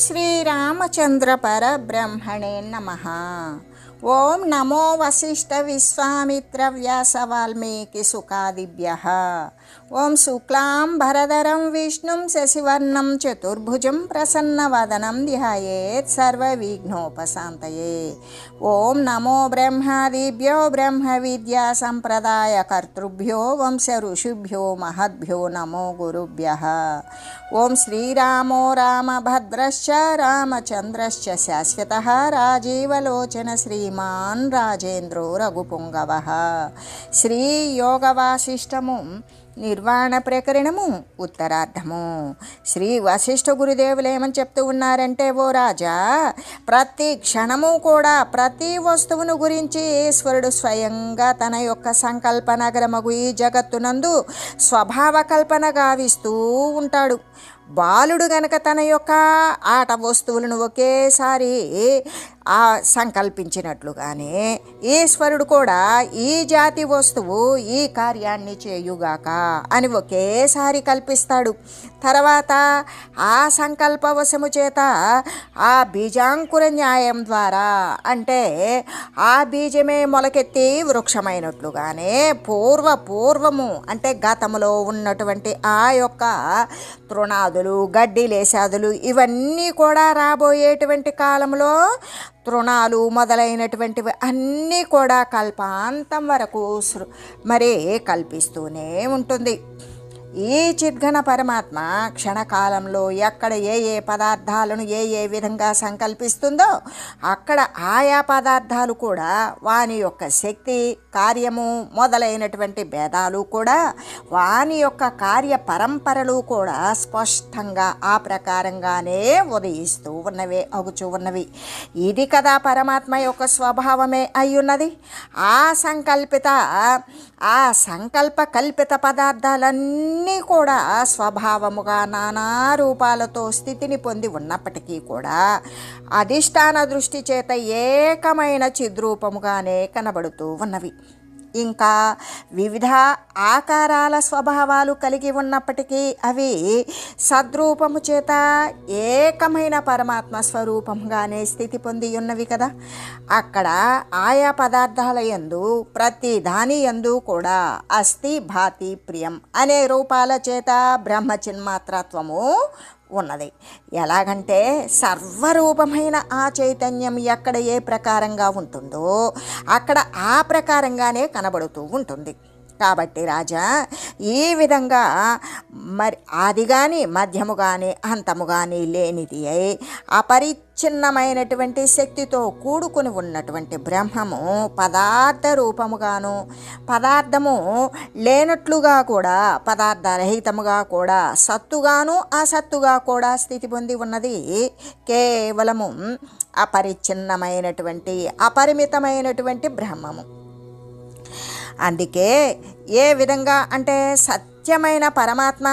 శ్రీరామచంద్ర పరబ్రహ్మణే నమః. ఓం నమో వశిష్ఠ విశ్వామిత్ర వ్యాస వాల్మీకి సుఖాదిభ్యః. ఓం శుక్లాం భరధరం విష్ణుం శశివర్ణం చతుర్భుజం ప్రసన్నవదనం ధ్యాయేత్ సర్వవిఘ్నోపశాంతయే. ఓం నమో బ్రహ్మాదిభ్యో బ్రహ్మ విద్యా సంప్రదాయ కర్తృభ్యో వంశ ఋషిభ్యో మహద్భ్యో నమో గురుభ్యః. ఓం శ్రీరామో రామభద్రశ్చ రామచంద్రశ్చ శాశ్వతః రాజీవలోచన శ్రీమాన్ రాజేంద్రో రఘుపుంగవః. శ్రీ యోగ వాసిష్టము నిర్వాణ ప్రకరణము ఉత్తరార్ధము. శ్రీ వశిష్ఠ గురుదేవులు ఏమని చెప్తూ ఉన్నారంటే, ఓ రాజా, ప్రతి క్షణము కూడా ప్రతి వస్తువును గురించి ఈశ్వరుడు స్వయంగా తన యొక్క సంకల్ప నగరమగు ఈ జగత్తునందు స్వభావ కల్పన గావిస్తూ ఉంటాడు. బాలుడు గనక తన యొక్క ఆట వస్తువులను ఒకేసారి సంకల్పించినట్లుగానే ఈశ్వరుడు కూడా ఈ జాతి వస్తువు ఈ కార్యాన్ని చేయుగాక అని ఒకేసారి కల్పిస్తాడు. తర్వాత ఆ సంకల్పవశము చేత ఆ బీజాంకుర న్యాయం ద్వారా, అంటే ఆ బీజమే మొలకెత్తి వృక్షమైనట్లుగానే పూర్వము అంటే గతంలో ఉన్నటువంటి ఆ యొక్క తృణాదులు, గడ్డి లేసాదులు ఇవన్నీ కూడా రాబోయేటువంటి కాలంలో తృణాలు మొదలైనటువంటివి అన్నీ కూడా కల్పాంతం వరకు మరి కల్పిస్తూనే ఉంటుంది. ఈ చిద్ఘన పరమాత్మ క్షణకాలంలో ఎక్కడ ఏ ఏ పదార్థాలను ఏ విధంగా సంకల్పిస్తుందో అక్కడ ఆయా పదార్థాలు కూడా వాని యొక్క శక్తి, కార్యము మొదలైనటువంటి భేదాలు కూడా, వాని యొక్క కార్య పరంపరలు కూడా స్పష్టంగా ఆ ప్రకారంగానే ఉదయిస్తూ ఉన్నవే అగుచూ ఉన్నవి. ఇది కదా పరమాత్మ యొక్క స్వభావమే అయ్యున్నది. ఆ సంకల్ప కల్పిత పదార్థాలన్నీ కూడా స్వభావముగా నానా రూపాలతో స్థితిని పొంది ఉన్నప్పటికీ కూడా అధిష్టాన దృష్టి చేత ఏకమైన చిద్రూపముగానే కనబడుతూ ఉన్నవి. ఇంకా వివిధ ఆకారాల స్వభావాలు కలిగి ఉన్నప్పటికీ అవి సద్రూపము చేత ఏకమైన పరమాత్మ స్వరూపంగానే స్థితి పొంది ఉన్నవి కదా. అక్కడ ఆయా పదార్థాల యందు ప్రతి దాని యందు కూడా అస్థి, భాతి, ప్రియం అనే రూపాల చేత బ్రహ్మచిన్మాత్రత్వము ఉన్నది. ఎలాగంటే సర్వరూపమైన ఆ చైతన్యం ఎక్కడ ఏ ప్రకారంగా ఉంటుందో అక్కడ ఆ ప్రకారంగానే కనబడుతూ ఉంటుంది. కాబట్టి రాజా, ఈ విధంగా మరి ఆది కానీ మధ్యము కానీ అంతము కానీ లేనిది అయి అపరిచ్ఛిన్నమైనటువంటి శక్తితో కూడుకుని ఉన్నటువంటి బ్రహ్మము పదార్థ రూపముగాను, పదార్థము లేనట్లుగా కూడా పదార్థరహితముగా కూడా, సత్తుగాను అసత్తుగా కూడా స్థితి పొంది ఉన్నది కేవలము అపరిచ్ఛిన్నమైనటువంటి అపరిమితమైనటువంటి బ్రహ్మము. అందుకే ఏ విధంగా అంటే సత్యమైన పరమాత్మ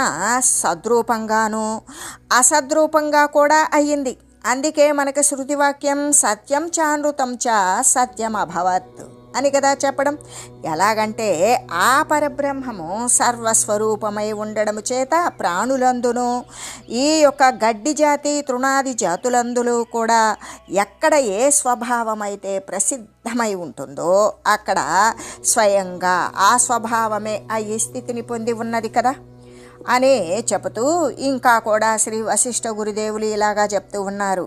సద్రూపంగాను అసద్రూపంగా కూడా అయ్యింది. అందుకే మనకు శృతివాక్యం సత్యం చానృతం చ సత్యం అభవత్ అని కదా చెప్పడం. ఎలాగంటే ఆ పరబ్రహ్మము సర్వస్వరూపమై ఉండడము చేత ప్రాణులందును ఈ యొక్క గడ్డి జాతి, తృణాది జాతులందులు కూడా ఎక్కడ ఏ స్వభావమైతే ప్రసిద్ధమై ఉంటుందో అక్కడ స్వయంగా ఆ స్వభావమే ఈ స్థితిని పొంది ఉన్నది కదా అని చెబుతూ ఇంకా కూడా శ్రీ వశిష్ఠ గురుదేవులు ఇలాగా చెప్తూ ఉన్నారు.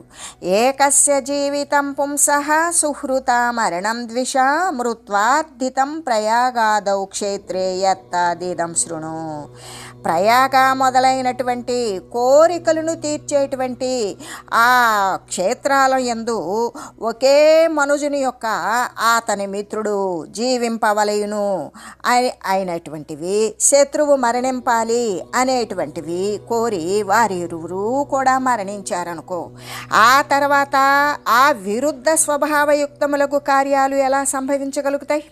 ఏకస్య జీవితం పుంసః సుహృత మరణం ద్విషా మృత్వార్థితం ప్రయాగాదౌ క్షేత్రే యత్తాదిదం శృణు. ప్రయాగ మొదలైనటువంటి కోరికలను తీర్చేటువంటి ఆ క్షేత్రాల యందు ఒకే మనుజుని యొక్క అతని మిత్రుడు జీవింపవలయును అయినటువంటివి, శత్రువు మరణింపాలి అనేటువంటివి కోరి వారిరువురు కూడా మరణించారనుకో, ఆ తర్వాత ఆ విరుద్ధ స్వభావయుక్తములకు కార్యాలు ఎలా సంభవించగలుగుతాయి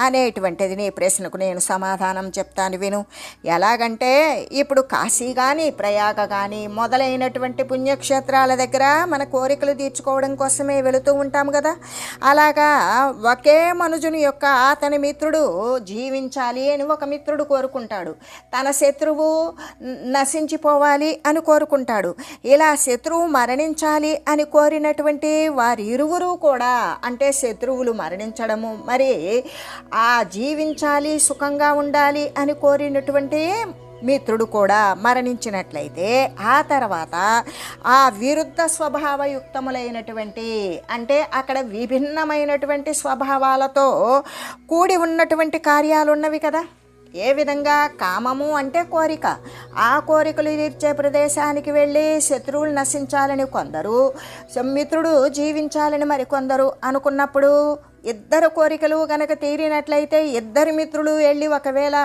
అనేటువంటిది నీ ప్రశ్నకు నేను సమాధానం చెప్తాను విను. ఎలాగంటే ఇప్పుడు కాశీ కానీ ప్రయాగ కానీ మొదలైనటువంటి పుణ్యక్షేత్రాల దగ్గర మన కోరికలు తీర్చుకోవడం కోసమే వెళుతూ ఉంటాం కదా. అలాగా ఒకే మనుజుని యొక్క అతని మిత్రుడు జీవించాలి అని ఒక మిత్రుడు కోరుకుంటాడు, తన శత్రువు నశించిపోవాలి అని కోరుకుంటాడు. ఇలా శత్రువు మరణించాలి అని కోరినటువంటి వారిరువురు కూడా, అంటే శత్రువులు మరణించడము, మరి ఆ జీవించాలి సుఖంగా ఉండాలి అని కోరినటువంటి మిత్రుడు కూడా మరణించినట్లయితే ఆ తర్వాత ఆ విరుద్ధ స్వభావయుక్తములైనటువంటి, అంటే అక్కడ విభిన్నమైనటువంటి స్వభావాలతో కూడి ఉన్నటువంటి కార్యాలు ఉన్నవి కదా. ఏ విధంగా? కామము అంటే కోరిక, ఆ కోరికలు తీర్చే ప్రదేశానికి వెళ్ళి శత్రువులు నశించాలని కొందరు, మిత్రుడు జీవించాలని మరికొందరు అనుకున్నప్పుడు ఇద్దరు కోరికలు కనుక తీరినట్లయితే ఇద్దరు మిత్రులు వెళ్ళి ఒకవేళ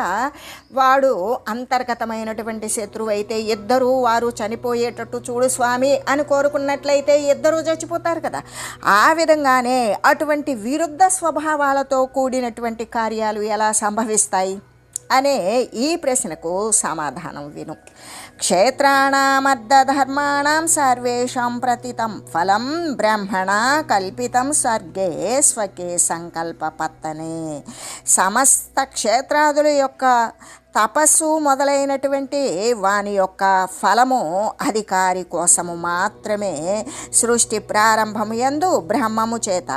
వాడు అంతర్గతమైనటువంటి శత్రువు అయితే ఇద్దరు వారు చనిపోయేటట్టు చూడు స్వామి అని కోరుకున్నట్లయితే ఇద్దరు చచ్చిపోతారు కదా. ఆ విధంగానే అటువంటి విరుద్ధ స్వభావాలతో కూడినటువంటి కార్యాలు ఎలా సంభవిస్తాయి అనే ఈ ప్రశ్నకు సమాధానం విను. క్షేత్రాణమర్ధధర్మాణం సర్వేషాం ప్రతితం ఫలం బ్రహ్మణ కల్పితం స్వర్గే స్వకే సంకల్పపత్తనే. సమస్త క్షేత్రాదుల యొక్క తపస్సు మొదలైనటువంటి వాని యొక్క ఫలము అధికారి కోసము మాత్రమే సృష్టి ప్రారంభము యందు బ్రహ్మము చేత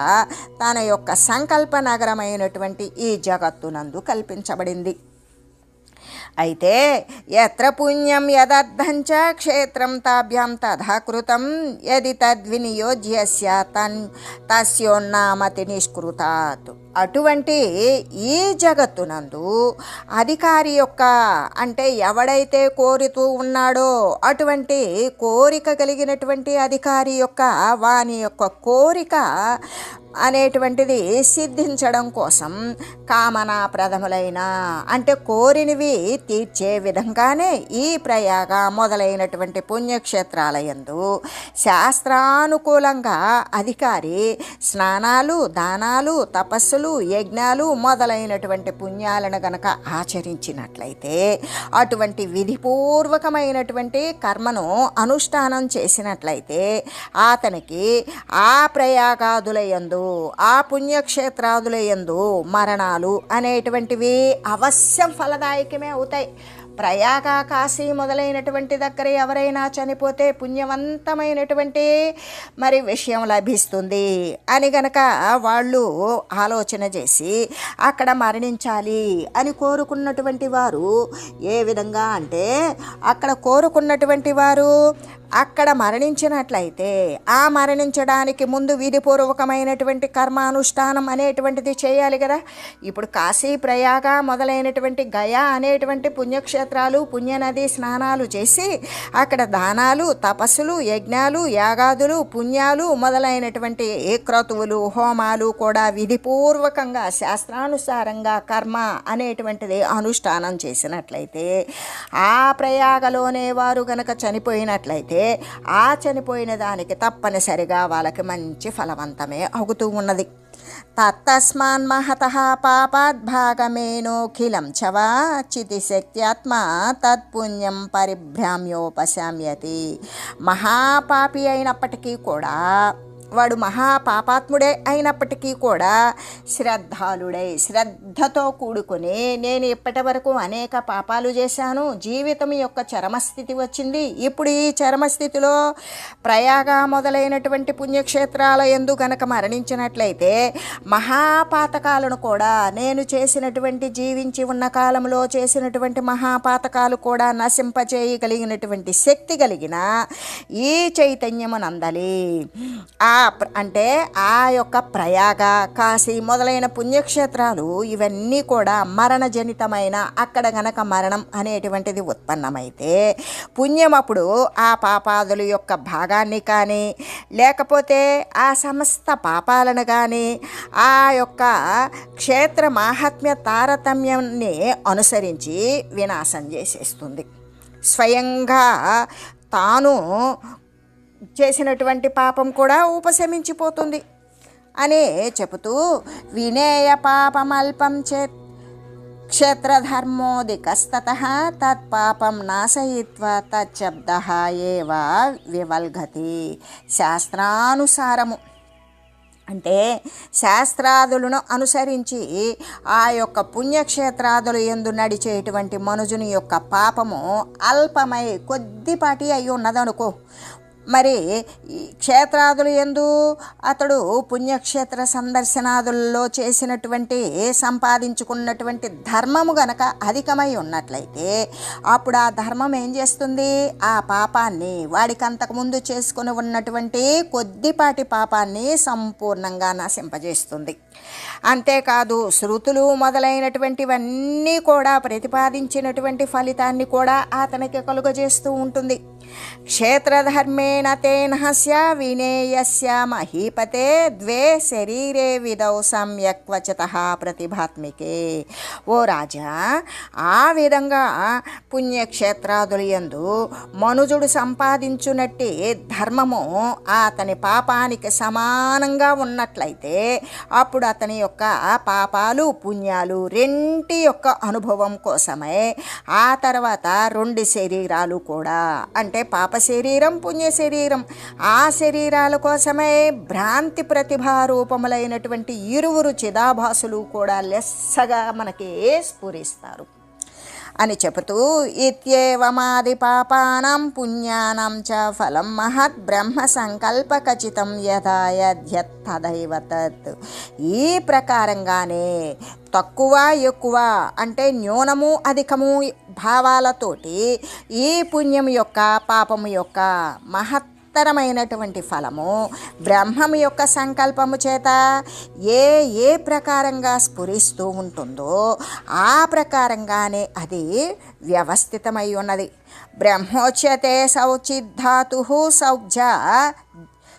తన యొక్క సంకల్ప నగరమైనటువంటి ఈ జగత్తునందు కల్పించబడింది. అయితే ఎత్ర పుణ్యం యదర్థంచ క్షేత్రం తాభ్యాం తథా కృతం యది తద్వినియోజ్యస్య తస్యోన్నామతి నిష్కృతాత్. అటువంటి ఈ జగత్తునందు అధికారి యొక్క, అంటే ఎవడైతే కోరుతూ ఉన్నాడో అటువంటి కోరిక కలిగినటువంటి అధికారి యొక్క వాని యొక్క కోరిక అనేటువంటిది సిద్ధించడం కోసం కామనాప్రదములైన, అంటే కోరినవి తీర్చే విధంగానే ఈ ప్రయాగ మొదలైనటువంటి పుణ్యక్షేత్రాలయందు శాస్త్రానుకూలంగా అధికారి స్నానాలు, దానాలు, తపస్సులు, యజ్ఞాలు మొదలైనటువంటి పుణ్యాలను గనక ఆచరించినట్లయితే, అటువంటి విధిపూర్వకమైనటువంటి కర్మను అనుష్ఠానం చేసినట్లయితే అతనికి ఆ ప్రయాగాదులయందు, ఆ పుణ్యక్షేత్రాదులయందు మరణాలు అనేటువంటివి అవశ్యం ఫలదాయకమే అవుతాయి. ప్రయాగ, కాశీ మొదలైనటువంటి దగ్గర ఎవరైనా చనిపోతే పుణ్యవంతమైనటువంటి మరి విషయం లభిస్తుంది అని గనక వాళ్ళు ఆలోచన చేసి అక్కడ మరణించాలి అని కోరుకున్నటువంటి వారు ఏ విధంగా అంటే, అక్కడ కోరుకున్నటువంటి వారు అక్కడ మరణించినట్లయితే ఆ మరణించడానికి ముందు విధిపూర్వకమైనటువంటి కర్మానుష్ఠానం అనేటువంటిది చేయాలి కదా. ఇప్పుడు కాశీ, ప్రయాగ మొదలైనటువంటి గయా అనేటువంటి పుణ్యక్షేత్రాలు పుణ్యనది స్నానాలు చేసి అక్కడ దానాలు, తపస్సులు, యజ్ఞాలు, యాగాదులు, పుణ్యాలు మొదలైనటువంటి క్రతువులు, హోమాలు కూడా విధిపూర్వకంగా శాస్త్రానుసారంగా కర్మ అనేటువంటిది అనుష్ఠానం చేసినట్లయితే ఆ ప్రయాగలోనే వారు గనక చనిపోయినట్లయితే ఆ చనిపోయిన దానికి తప్పనిసరిగా వాళ్ళకి మంచి ఫలవంతమే అవుతూ ఉన్నది. తత్తస్మాన్ మహతః పాపాద్భాగమేనోఖిలం చవా చితిశక్త్యాత్మా తత్పుణ్యం పరిభ్రామ్యోపశామ్యతి. మహాపాపి అయినప్పటికీ కూడా, వాడు మహాపాపాత్ముడే అయినప్పటికీ కూడా శ్రద్ధాళుడై, శ్రద్ధతో కూడుకొని నేను ఇప్పటి వరకు అనేక పాపాలు చేశాను, జీవితం యొక్క చరమస్థితి వచ్చింది, ఇప్పుడు ఈ చరమస్థితిలో ప్రయాగ మొదలైనటువంటి పుణ్యక్షేత్రాల యందు గనక మరణించినట్లయితే మహాపాతకాలను కూడా, నేను చేసినటువంటి జీవించి ఉన్న కాలంలో చేసినటువంటి మహాపాతకాలు కూడా నశింపచేయగలిగినటువంటి శక్తి కలిగిన ఈ చైతన్యమునందలి అంటే ఆ యొక్క ప్రయాగ, కాశీ మొదలైన పుణ్యక్షేత్రాలు ఇవన్నీ కూడా మరణజనితమైన, అక్కడ గనక మరణం అనేటువంటిది ఉత్పన్నమైతే పుణ్యం అప్పుడు ఆ పాపాదుల యొక్క భాగాన్ని కానీ లేకపోతే ఆ సమస్త పాపాలను కానీ ఆ యొక్క క్షేత్ర మాహాత్మ్య తారతమ్యాన్ని అనుసరించి వినాశం చేసేస్తుంది. స్వయంగా తాను చేసినటువంటి పాపం కూడా ఉపశమించిపోతుంది. అని చెబుతూ వినేయ పాపమల్పం చేత్ క్షేత్రధర్మోదికస్తతః తత్పాపం నాశయిత్వా తచ్చబ్దః ఏవ వివల్ఘతి. శాస్త్రానుసారము అంటే శాస్త్రాదులను అనుసరించి ఆ యొక్క పుణ్యక్షేత్రాదులు యందు నడిచేటువంటి మనుజుని యొక్క పాపము అల్పమై కొద్దిపాటి అయి ఉన్నదనుకో. మరి ఈ క్షేత్రాదులు యందు అతడు పుణ్యక్షేత్ర సందర్శనాదుల్లో చేసినటువంటి సంపాదించుకున్నటువంటి ధర్మము గనక అధికమై ఉన్నట్లయితే అప్పుడు ఆ ధర్మం ఏం చేస్తుంది, ఆ పాపాన్ని వాడికి అంతకుముందు చేసుకుని ఉన్నటువంటి కొద్దిపాటి పాపాన్ని సంపూర్ణంగా నశింపజేస్తుంది. అంతేకాదు శృతులు మొదలైనటువంటివన్నీ కూడా ప్రతిపాదించినటువంటి ఫలితాన్ని కూడా అతనికి కలుగజేస్తూ ఉంటుంది. క్షేత్రధర్మేణ తేనహస్య వినేయస్య మహీపతే ద్వే శరీరే విదౌ సమ్యక్ వచతః ప్రతిభాత్మికే. ఓ రాజా, ఆ విధంగా పుణ్యక్షేత్రాదుల యందు మనుజుడు సంపాదించునట్టి ధర్మము అతని పాపానికి సమానంగా ఉన్నట్లయితే అప్పుడు అతని యొక్క పాపాలు పుణ్యాలు రెంటి యొక్క అనుభవం కోసమే ఆ తర్వాత 2 శరీరాలు కూడా, అంటే పాప శరీరం పుణ్య శరీరం, ఆ శరీరాల కోసమే భ్రాంతి ప్రతిభారూపములైనటువంటి ఇరువురు చిదాభాసులు కూడా లెస్సగా మనకి స్ఫురిస్తారు అని చెబుతూ ఇత్యేవమాది పాపానాం పుణ్యానాం చ ఫలం మహత్ బ్రహ్మ సంకల్ప ఖచ్చితం యథా యద్యత్ తదైవ తత్. ఈ ప్రకారంగానే తక్కువ ఎక్కువ అంటే న్యూనము అధికము భావాలతోటి ఈ పుణ్యం యొక్క పాపము యొక్క మహత్తరమైనటువంటి ఫలము బ్రహ్మము యొక్క సంకల్పము చేత ఏ ప్రకారంగా స్ఫురిస్తూ ఉంటుందో ఆ ప్రకారంగానే అది వ్యవస్థితమై ఉన్నది. బ్రహ్మోచ్యతే సౌచిద్ధాతు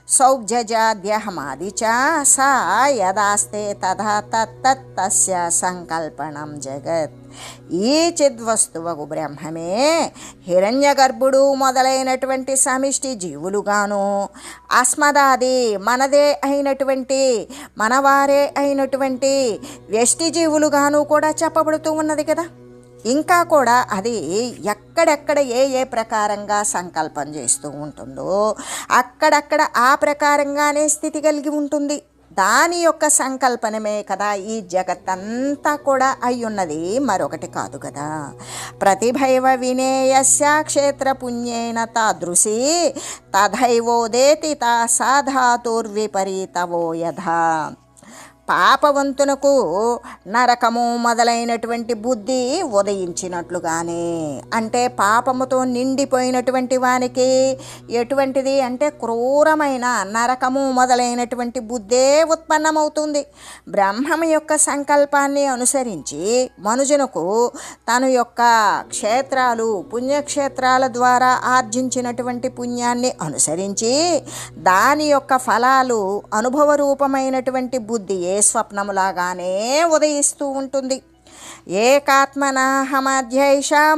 సౌజ్జాద్యహమాది చ సా యదాస్తే తథా తత్తస్య సంకల్పనం జగత్. ఈ చిద్వస్తువకు బ్రహ్మమే హిరణ్యగర్భుడు మొదలైనటువంటి సమిష్టి జీవులుగాను, అస్మదాది మనదే అయినటువంటి మనవారే అయినటువంటి వ్యష్టి జీవులుగాను కూడా చెప్పబడుతూ ఉన్నది కదా. ఇంకా కూడా అది ఎక్కడెక్కడ ఏ ప్రకారంగా సంకల్పం చేస్తూ ఉంటుందో అక్కడక్కడ ఆ ప్రకారంగానే స్థితి కలిగి ఉంటుంది. దాని యొక్క సంకల్పనమే కదా ఈ జగత్తంతా కూడా అయ్యున్నది, మరొకటి కాదు కదా. ప్రతిభైవ వినేయస్య క్షేత్ర పుణ్యేన తాదృశీ తథైవోదేతి తా సాధాతుర్విపరీతవో యథా. పాపవంతునకు నరకము మొదలైనటువంటి బుద్ధి ఉదయించినట్లుగానే, అంటే పాపముతో నిండిపోయినటువంటి వానికి ఎటువంటిది అంటే క్రూరమైన నరకము మొదలైనటువంటి బుద్ధే ఉత్పన్నమవుతుంది. బ్రహ్మము యొక్క సంకల్పాన్ని అనుసరించి మనుజునకు తన యొక్క క్షేత్రాలు పుణ్యక్షేత్రాల ద్వారా ఆర్జించినటువంటి పుణ్యాన్ని అనుసరించి దాని యొక్క ఫలాలు అనుభవ రూపమైనటువంటి బుద్ధియే స్వప్నములాగానే ఉదయిస్తూ ఉంటుంది. ఏకాత్మనాహమధ్యైషా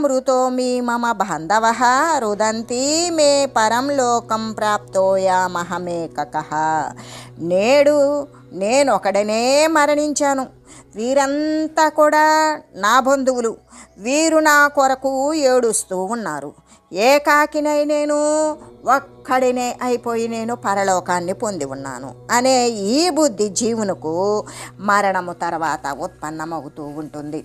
మృతో మీ మమ బాంధవః రుదంతి మే పరం లోకం ప్రాప్తోయామహమేకకః. నేడు నేనొకడనే మరణించాను, వీరంతా కూడా నా బంధువులు, వీరు నా కొరకు ఏడుస్తూ ఉన్నారు. ఏకాకినై నేను ఒక్కడినే అయిపోయి నేను పరలోకాన్ని పొంది ఉన్నాను అనే ఈ బుద్ధి జీవునకు మరణము తర్వాత ఉత్పన్నమవుతూ ఉంటుంది.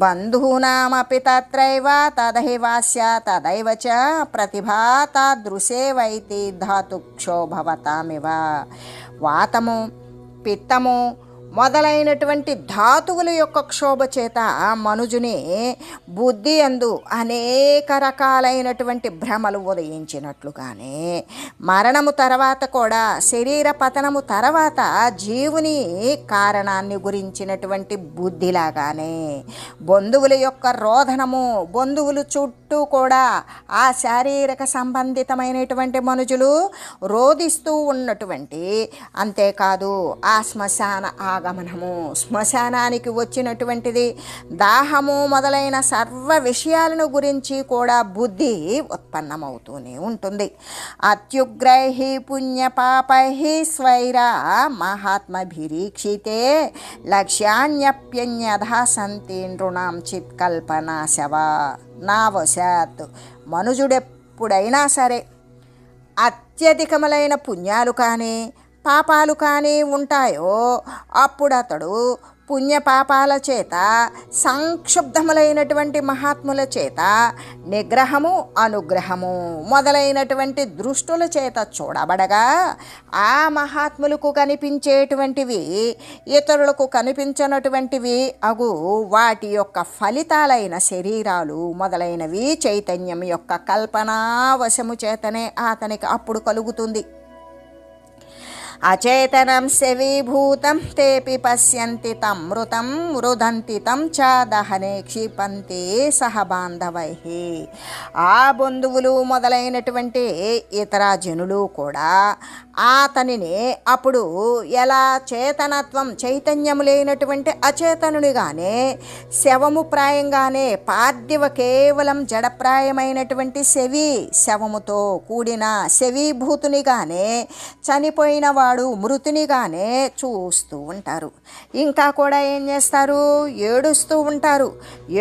బంధూనామపి తత్రైవ తదైవాస్య తదైవ చ ప్రతిభా తాదృశేవైతి ధాతుక్షోభవతామివ. వాతము పిత్తము మొదలైనటువంటి ధాతువుల యొక్క క్షోభ చేత మనుజుని బుద్ధి యందు అనేక రకాలైనటువంటి భ్రమలు ఉదయించినట్లుగానే మరణము తర్వాత కూడా శరీర పతనము తర్వాత జీవుని కారణాన్ని గురించినటువంటి బుద్ధిలాగానే బంధువుల యొక్క రోధనము, బంధువులు చుట్టూ కూడా ఆ శారీరక సంబంధితమైనటువంటి మనుజులు రోధిస్తూ ఉన్నటువంటి, అంతేకాదు ఆ శ్మశాన ఆగమనము, శ్మశానానికి వచ్చినటువంటిది, దాహము మొదలైన సర్వ విషయాలను గురించి కూడా బుద్ధి ఉత్పన్నమవుతూనే ఉంటుంది. అత్యుగ్రై పుణ్యపాపై స్వైరా మహాత్మభిరీక్షితే లక్ష్యాన్యప్యన్యథా సంతి నృణాం చిత్కల్పనాశవా. నావశాత్ మనుజుడెప్పుడైనా సరే అత్యధికములైన పుణ్యాలు కానీ పాపాలు కానీ ఉంటాయో అప్పుడు అతడు పుణ్యపాపాల చేత, సంక్షుబ్ధములైనటువంటి మహాత్ముల చేత నిగ్రహము, అనుగ్రహము మొదలైనటువంటి దృష్టుల చేత చూడబడగా ఆ మహాత్ములకు కనిపించేటువంటివి ఇతరులకు కనిపించనటువంటివి అగు వాటి యొక్క ఫలితాలైన శరీరాలు మొదలైనవి చైతన్యం యొక్క కల్పనావశము చేతనే అతనికి అప్పుడు కలుగుతుంది. అచేతనం శవీభూతం తేపి పశ్యంతి తం మృతం రుదంతి తం చ దహనే క్షిపంతి సహ బాంధవై. ఆ బంధువులు మొదలైనటువంటి ఇతర జనులు కూడా అతనిని అప్పుడు ఎలా చేతనత్వం, చైతన్యము లేనటువంటి అచేతనునిగానే, శవము ప్రాయంగానే, పార్థివ కేవలం జడప్రాయమైనటువంటి శవముతో కూడిన శవీభూతునిగానే, చనిపోయిన వాడు మృతునిగానే చూస్తూ ఉంటారు. ఇంకా కూడా ఏం చేస్తారు, ఏడుస్తూ ఉంటారు.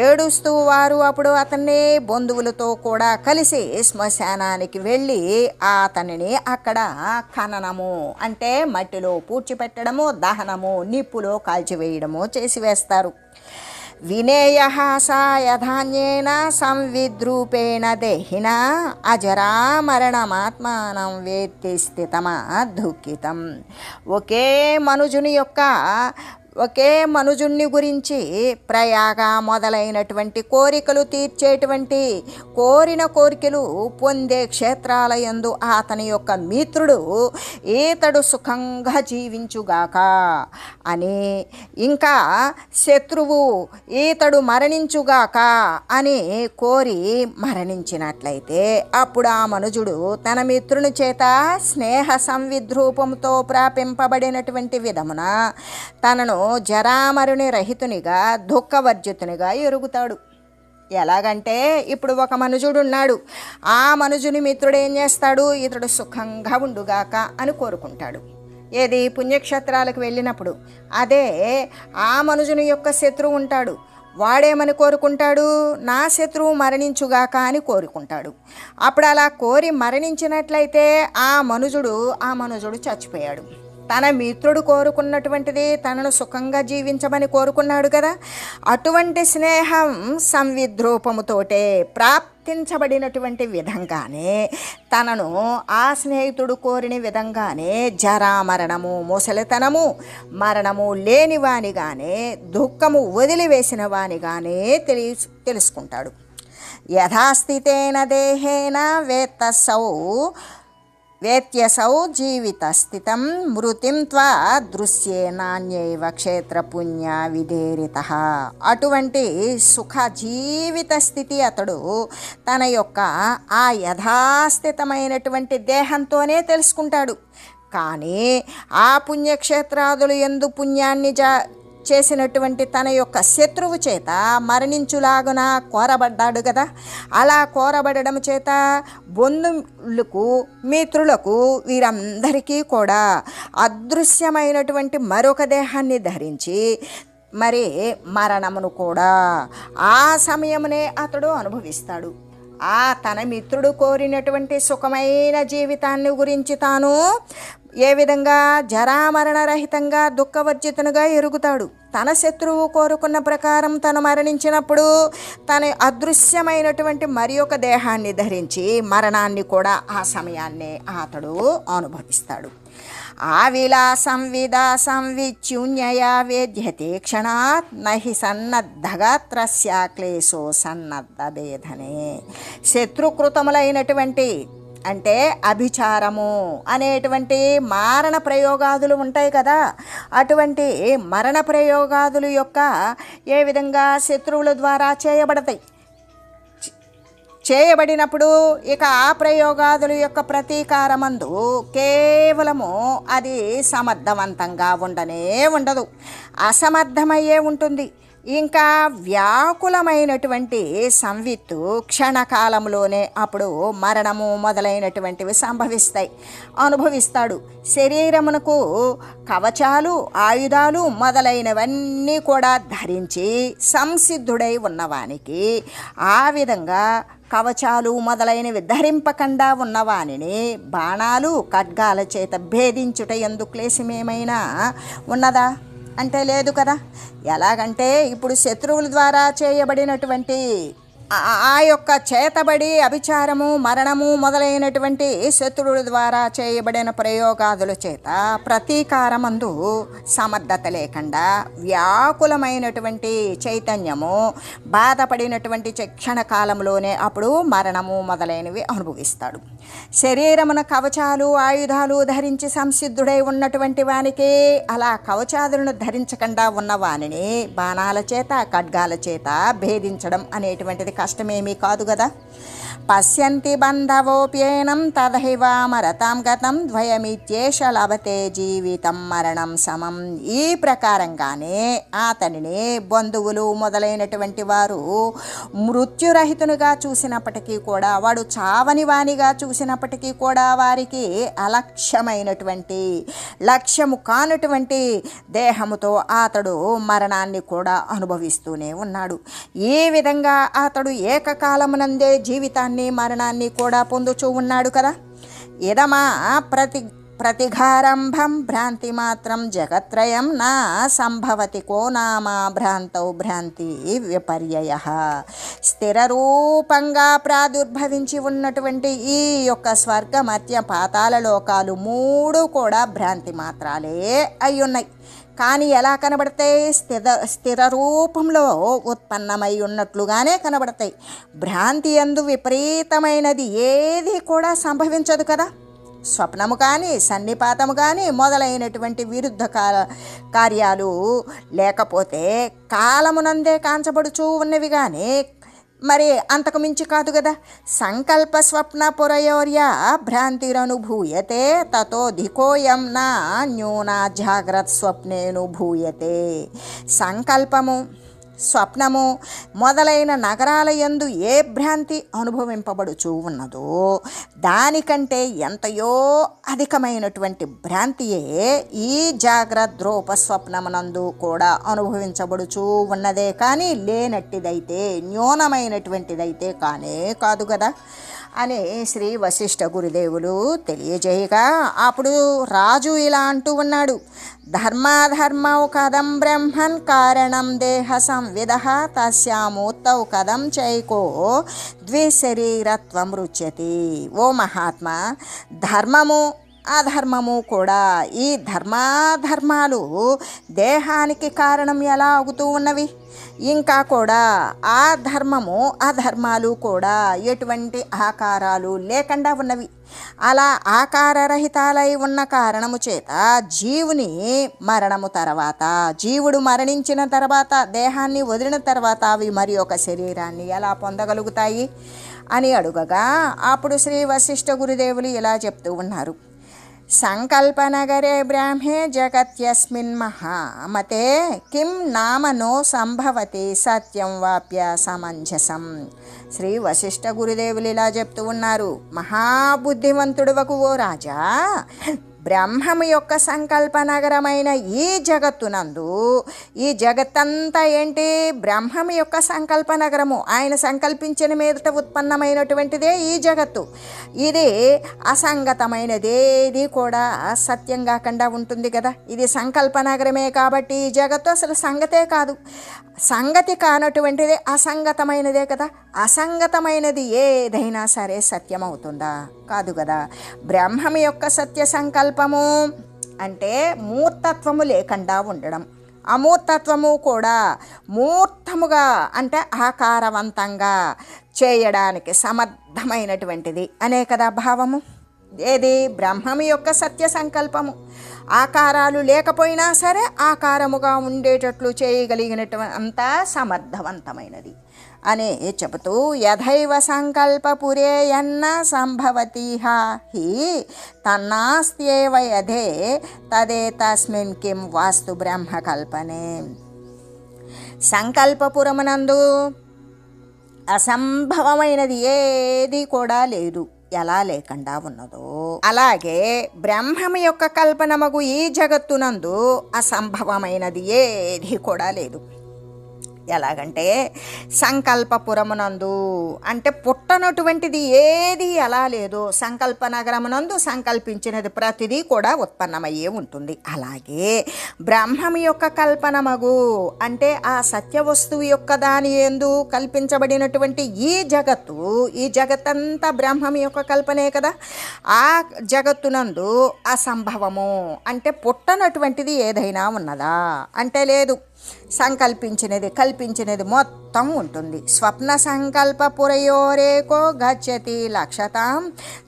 ఏడుస్తూ వారు అప్పుడు అతన్ని బంధువులతో కూడా కలిసి శ్మశానానికి వెళ్ళి అతనిని అక్కడ ఖననము అంటే మట్టిలో పూడ్చిపెట్టడము, దహనము నిప్పులో కాల్చివేయడము చేసివేస్తారు. వినేయః సాయధాన్యేన సంవిద్రూపేణ దేహిన అజరామరణమాత్మానం వేత్తి స్థితమా దుఃఖితం. ఒకే మనుజుని గురించి ప్రయాగ మొదలైనటువంటి కోరికలు తీర్చేటువంటి, కోరిన కోరికలు పొందే క్షేత్రాల యందు అతని యొక్క మిత్రుడు ఈతడు సుఖంగా జీవించుగాక అని, ఇంకా శత్రువు ఈతడు మరణించుగాక అని కోరి మరణించినట్లయితే అప్పుడు ఆ మనుజుడు తన మిత్రుని చేత స్నేహ సంవిద్రూపంతో ప్రాపింపబడినటువంటి విధమున తనను జరామరుని రహితునిగా, దుఃఖవర్జితునిగా ఎరుగుతాడు. ఎలాగంటే ఇప్పుడు ఒక మనుజుడు ఉన్నాడు. ఆ మనుజుని మిత్రుడు ఏం చేస్తాడు, ఇతడు సుఖంగా ఉండుగాక అని కోరుకుంటాడు. ఏది, పుణ్యక్షేత్రాలకు వెళ్ళినప్పుడు. అదే ఆ మనుజుని యొక్క శత్రువు ఉంటాడు. వాడేమని కోరుకుంటాడు, నా శత్రువు మరణించుగాక అని కోరుకుంటాడు. అప్పుడు అలా కోరి మరణించినట్లయితే ఆ మనుజుడు చచ్చిపోయాడు. తన మిత్రుడు కోరుకున్నటువంటిది, తనను సుఖంగా జీవించమని కోరుకున్నాడు కదా, అటువంటి స్నేహం సంవిద్రూపముతోటే ప్రాప్తించబడినటువంటి విధంగానే, తనను ఆ స్నేహితుడు కోరిన విధంగానే జరామరణము, ముసలితనము, మరణము లేనివానిగానే, దుఃఖము వదిలివేసిన వానిగానే తెలుసుకుంటాడు. యథాస్థితేన దేహేన వేత్యసౌ జీవితస్థితం మృతిం త్వా దృశ్యేనాన్యైవ క్షేత్రపుణ్య విధేరితః. అటువంటి సుఖ జీవిత స్థితి అతడు తన యొక్క ఆ యథాస్థితమైనటువంటి దేహంతోనే తెలుసుకుంటాడు. కానీ ఆ పుణ్యక్షేత్రాదులు యందు పుణ్యాన్ని చేసినటువంటి తన యొక్క శత్రువు చేత మరణించులాగున కోరబడ్డాడు కదా. అలా కోరబడడం చేత బంధువులకు, మిత్రులకు, వీరందరికీ కూడా అదృశ్యమైనటువంటి మరొక దేహాన్ని ధరించి మరి మరణమును కూడా ఆ సమయమునే అతడు అనుభవిస్తాడు. తన మిత్రుడు కోరినటువంటి సుఖమైన జీవితాన్ని గురించి తాను ఏ విధంగా జరామరణరహితంగా దుఃఖవర్జితునిగా ఎరుగుతాడు. తన శత్రువు కోరుకున్న ప్రకారం తను మరణించినప్పుడు తన అదృశ్యమైనటువంటి మరి ఒక దేహాన్ని ధరించి మరణాన్ని కూడా ఆ సమయాన్నే అతడు అనుభవిస్తాడు. ఆవిలాసం విదాసం విచ్యున్యయా వేద్యతే క్షణాత్ నహి సన్నద్ధగాత్రస్య క్లేశో సన్నద్ధ భేదనే. శత్రుకృతములైనటువంటి అంటే అభిచారము అనేటువంటి మారణ ప్రయోగాదులు ఉంటాయి కదా. అటువంటి మరణ ప్రయోగాదులు యొక్క ఏ విధంగా శత్రువుల ద్వారా చేయబడతాయి. చేయబడినప్పుడు ఇక ఆ ప్రయోగాదుల యొక్క ప్రతీకారమందు కేవలము అది సమర్థవంతంగా ఉండదు, అసమర్థమయ్యే ఉంటుంది. ఇంకా వ్యాకులమైనటువంటి సంవిత్తు క్షణకాలంలోనే అప్పుడు మరణము మొదలైనటువంటివి అనుభవిస్తాడు. శరీరమునకు కవచాలు, ఆయుధాలు మొదలైనవన్నీ కూడా ధరించి సంసిద్ధుడై ఉన్నవానికి ఆ విధంగా కవచాలు మొదలైనవి ధరింపకుండా ఉన్నవానిని బాణాలు ఖడ్గాల చేత భేదించుట యందు క్లేశమేమైనా ఉన్నదా అంటే లేదు కదా. ఎలాగంటే ఇప్పుడు శత్రువుల ద్వారా చేయబడినటువంటి ఆ యొక్క చేతబడి, అభిచారము, మరణము మొదలైనటువంటి శత్రువుల ద్వారా చేయబడిన ప్రయోగాదుల చేత ప్రతీకారమందు సమర్థత లేకుండా వ్యాకులమైనటువంటి చైతన్యము బాధపడినటువంటి క్షణకాలంలోనే అప్పుడు మరణము మొదలైనవి అనుభవిస్తాడు. శరీరమున కవచాలు, ఆయుధాలు ధరించి సంసిద్ధుడై ఉన్నటువంటి వానికి అలా కవచాదులను ధరించకుండా ఉన్నవానిని బాణాల చేత, ఖడ్గాల చేత భేదించడం అనేటువంటిది కష్టమేమీ కాదు కదా. పశ్యంతి బంధవోప్యేనం తదైవ మరతాం గతం ద్వయమిత్యేష లభతే జీవితం మరణం సమం. ఈ ప్రకారంగానే అతనిని బంధువులు మొదలైనటువంటి వారు మృత్యురహితునిగా చూసినప్పటికీ కూడా, వాడు చావని వానిగా చూసినప్పటికీ కూడా వారికి అలక్ష్యమైనటువంటి, లక్ష్యము కానటువంటి దేహముతో అతడు మరణాన్ని కూడా అనుభవిస్తూనే ఉన్నాడు. ఈ విధంగా అతడు ఏకకాలమునందే జీవితాన్ని, మరణాన్ని కూడా పొందుచూ ఉన్నాడు కదా. ఇదమా ప్రతిఘారంభం భ్రాంతి మాత్రం జగత్రయం నా సంభవతి కో నామా భ్రాంతౌ భ్రాంతి విపర్యయ. స్థిర రూపంగా ప్రాదుర్భవించి ఉన్నటువంటి ఈ యొక్క స్వర్గ, మధ్య, పాతాళ లోకాలు మూడు కూడా భ్రాంతి మాత్రాలే అయ్యున్నాయి. కానీ ఎలా కనబడతాయి? స్థిర రూపంలో ఉత్పన్నమై ఉన్నట్లుగానే కనబడతాయి. భ్రాంతి యందు విపరీతమైనది ఏది కూడా సంభవించదు కదా. స్వప్నము కానీ, సన్నిపాతము కానీ మొదలైనటువంటి విరుద్ధ కార్యాలు లేకపోతే కాలమునందే కాంచబడుచూ ఉన్నవి కానీ మరి అంతకు మించి కాదు కదా. సంకల్ప స్వప్న పురయోర్య భ్రాంతిరనుభూయతే తతోధికోయం నా న్యూనా జాగ్రత్త స్వప్నేనుభూయతే. సంకల్పము, స్వప్నము మొదలైన నగరాల యందు ఏ భ్రాంతి అనుభవింపబడుచూ ఉన్నదో దానికంటే ఎంతయో అధికమైనటువంటి భ్రాంతియే ఈ జాగ్రత్త రూప స్వప్నమునందు కూడా అనుభవించబడుచూ ఉన్నదే కానీ లేనట్టిదైతే, న్యూనమైనటువంటిదైతే కానే కాదు కదా అని శ్రీ వశిష్ఠ గురుదేవులు తెలియజేయగా అప్పుడు రాజు ఇలా అంటూ ఉన్నాడు. ధర్మాధర్మౌ కథం బ్రహ్మన్ కారణం దేహ సంవిద తస్యామూర్తౌ కథం చైకో ద్విశరీరత్వం రుచ్యతి. ఓ మహాత్మా, ధర్మము అధర్మము కూడా, ఈ ధర్మాధర్మాలు దేహానికి కారణం ఎలా అవుతూ ఉన్నవి, ఇంకా కూడా ఆ ధర్మము అధర్మాలు కూడా ఎటువంటి ఆకారాలు లేకుండా ఉన్నవి. అలా ఆకారరహితాలై ఉన్న కారణము చేత జీవుని మరణము తర్వాత, జీవుడు మరణించిన తర్వాత, దేహాన్ని వదిలిన తర్వాత అవి మరి ఒక శరీరాన్ని ఎలా పొందగలుగుతాయి అని అడుగగా అప్పుడు శ్రీ వశిష్ఠ గురుదేవులు ఇలా చెప్తూ ఉన్నారు. సంకల్పనగరే బ్రాహ్మే జగత్యస్మిన్ మహామతే కిం నామ నో సంభవతి సత్యం వాప్య సమంజసం. శ్రీ వశిష్ఠ గురుదేవులు ఇలా చెప్తూ ఉన్నారు. మహాబుద్ధివంతుడువకు ఓ రాజా, బ్రహ్మము యొక్క సంకల్ప నగరమైన ఈ జగత్తునందు, ఈ జగత్తంతా ఏంటి? బ్రహ్మము యొక్క సంకల్ప నగరము. ఆయన సంకల్పించిన మీదట ఉత్పన్నమైనటువంటిదే ఈ జగత్తు. ఇది అసంగతమైనదేది కూడా సత్యం కాకుండా ఉంటుంది కదా. ఇది సంకల్ప నగరమే కాబట్టి ఈ జగత్తు అసలు సంగతే కాదు. సంగతి కానటువంటిది అసంగతమైనదే కదా. అసంగతమైనది ఏదైనా సరే సత్యమవుతుందా? కాదు కదా. బ్రహ్మము యొక్క సత్య సంకల్పము అంటే మూర్తత్వము లేకుండా ఉండడం, అమూర్తత్వము కూడా మూర్తముగా అంటే ఆకారవంతంగా చేయడానికి సమర్థమైనటువంటిది అనే కదా భావము. ఏది? బ్రహ్మము యొక్క సత్య సంకల్పము ఆకారాలు లేకపోయినా సరే ఆకారముగా ఉండేటట్లు చేయగలిగినటువంటి అంతా సమర్థవంతమైనది. అని చెబుతూ యథైవ సంకల్పపురేయన్న సంభవతి హి తన్నాస్త్యేవ యథే తదే తస్మిన్ కిం వాస్తు బ్రహ్మకల్పనే. సంకల్పపురమునందు అసంభవమైనది ఏది కూడా లేదు, ఎలా లేకుండా ఉన్నదో అలాగే బ్రహ్మము యొక్క కల్పనమగు ఈ జగత్తునందు అసంభవమైనది ఏది కూడా లేదు. ఎలాగంటే సంకల్పపురమునందు అంటే పుట్టనటువంటిది ఏది ఎలా లేదో సంకల్ప నగరమునందు సంకల్పించినది ప్రతిదీ కూడా ఉత్పన్నమయ్యే ఉంటుంది. అలాగే బ్రహ్మము యొక్క కల్పనమగు అంటే ఆ సత్య వస్తువు యొక్క దాని యందు కల్పించబడినటువంటి ఈ జగత్తంతా బ్రహ్మము యొక్క కల్పనే కదా. ఆ జగత్తునందు అసంభవము అంటే పుట్టనటువంటిది ఏదైనా ఉన్నదా అంటే లేదు. కల్పించినది మొత్తం ఉంటుంది. స్వప్న సంకల్ప పురయోరేకో గచ్చతి లక్షతాం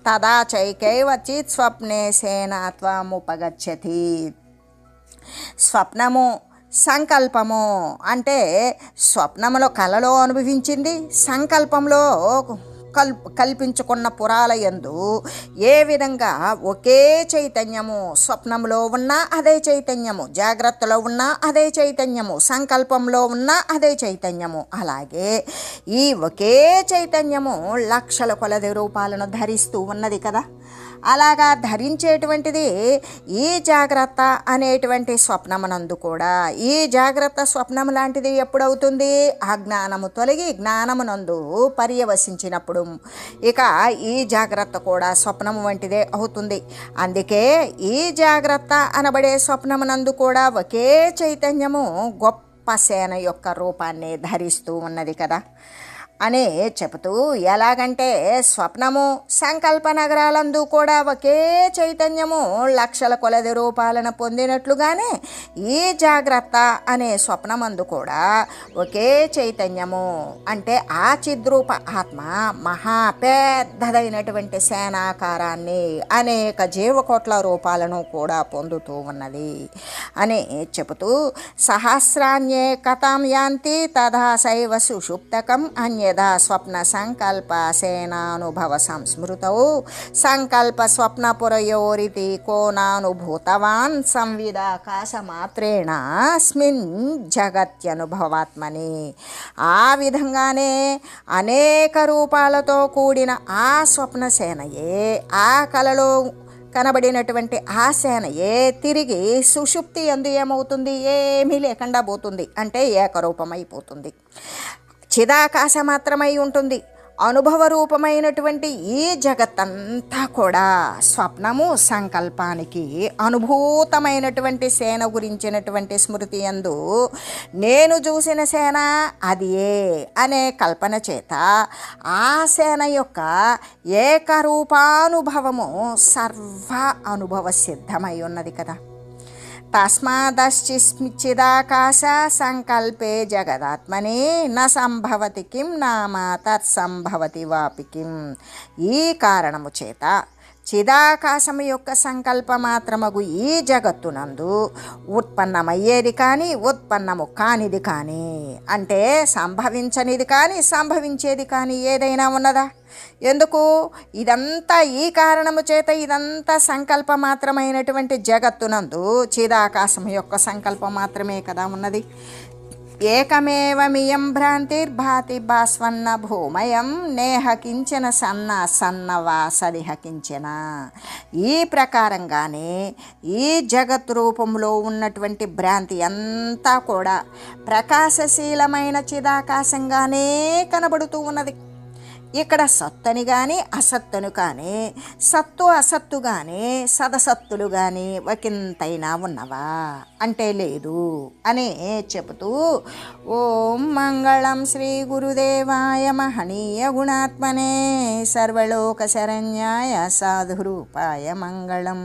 తదా చైకైవచిత్ స్వప్నే సేనాత్వముపగచ్చతి. స్వప్నము సంకల్పము అంటే స్వప్నములో కలలో అనుభవించింది, సంకల్పంలో కల్పించుకున్న పురాలయందు ఏ విధంగా ఒకే చైతన్యము, స్వప్నంలో ఉన్నా అదే చైతన్యము, జాగ్రత్తలో ఉన్నా అదే చైతన్యము, సంకల్పంలో ఉన్నా అదే చైతన్యము, అలాగే ఈ ఒకే చైతన్యము లక్షల కొలది రూపాలను ధరిస్తూ ఉన్నది కదా. అలాగా ధరించేటువంటిది ఈ జాగ్రత్త అనేటువంటి స్వప్నమునందు కూడా. ఈ జాగ్రత్త స్వప్నం లాంటిది ఎప్పుడవుతుంది? అజ్ఞానము తొలగి జ్ఞానమునందు పర్యవసించినప్పుడు. ఇక ఈ జాగ్రత్త కూడా స్వప్నము వంటిదే అవుతుంది. అందుకే ఈ జాగ్రత్త అనబడే స్వప్నమునందు కూడా ఒకే చైతన్యము గొప్ప సేన యొక్క రూపాన్ని ధరిస్తూ ఉన్నది కదా అని చెబుతూ, ఎలాగంటే స్వప్నము సంకల్ప నగరాలందు కూడా ఒకే చైతన్యము లక్షల కొలది రూపాలను పొందినట్లుగానే ఈ జాగ్రత్త అనే స్వప్నమందు కూడా ఒకే చైతన్యము అంటే ఆ చిద్రూప ఆత్మ మహా పెద్దదైనటువంటి సేనాకారాన్ని అనేక జీవకోట్ల రూపాలను కూడా పొందుతూ ఉన్నది అని చెబుతూ, సహస్రాన్యే కథం యాంతి తథా శైవ సుషుప్తకం అన్యదా స్వప్న సంకల్ప సేనానుభవ సంస్మృతౌ సంకల్ప స్వప్నపురయోరితి కోనానుభూతవాన్ సంవిదాకాశమాత్రేణ స్మిన్ జగత్యనుభవాత్మని. ఆ విధంగానే అనేక రూపాలతో కూడిన ఆ స్వప్న సేనయే, ఆ కలలో కనబడినటువంటి ఆ సేనయే తిరిగి సుషుప్తి యందు ఏమవుతుంది? ఏమీ లేకుండా పోతుంది, అంటే ఏకరూపమైపోతుంది, చిదాకాశ మాత్రమై ఉంటుంది. అనుభవ రూపమైనటువంటి ఈ జగత్తంతా కూడా స్వప్నము సంకల్పానికి అనుభూతమైనటువంటి సేన గురించినటువంటి స్మృతి యందు నేను చూసిన సేన అది అనే కల్పన చేత ఆ సేన యొక్క ఏకరూపానుభవము సర్వ అనుభవ సిద్ధమై ఉన్నది కదా. తస్మాదశ్చిదాకాశ సంకల్పే జగదాత్మని న సంభవతి కిం నామ తత్సంభవతి వాపి కిం. ఈ కారణము చేత చిదాకాశము యొక్క సంకల్ప మాత్రమగు ఈ జగత్తునందు ఉత్పన్నమయ్యేది కానీ ఉత్పన్నము కానిది కానీ అంటే సంభవించనిది కానీ సంభవించేది కానీ ఏదైనా ఉన్నదా? ఎందుకు? ఇదంతా ఈ కారణము చేత ఇదంతా సంకల్ప మాత్రమైనటువంటి జగత్తునందు చిదాకాశం యొక్క సంకల్పం మాత్రమే కదా ఉన్నది. ఏకమేవమియం భ్రాంతిర్భాతి భాస్వన్న భూమయం నేహ కించన సన్నవా సదిహ కించన. ఈ ప్రకారంగానే ఈ జగత్ రూపంలో ఉన్నటువంటి భ్రాంతి అంతా కూడా ప్రకాశశీలమైన చిదాకాశంగానే కనబడుతూ ఉన్నది. ఇక్కడ సత్తని కానీ అసత్తును కానీ, సత్తు అసత్తు కానీ, సదసత్తులు కానీ ఒకంతైనా ఉన్నవా అంటే లేదు అని చెబుతూ, ఓం మంగళం శ్రీ గురుదేవాయ మహనీయ గుణాత్మనే సర్వలోక శరణ్యాయ సాధురూపాయ మంగళం.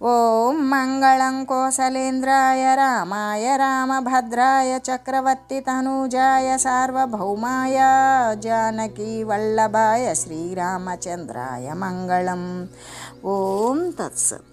ఓం మంగళం కోసలేంద్రాయ రామాయ రామభద్రాయ చక్రవర్తి తనూజాయ సార్వభౌమాయ జానకీ వల్లభాయ శ్రీరామచంద్రాయ మంగళం. ఓం తత్సత్.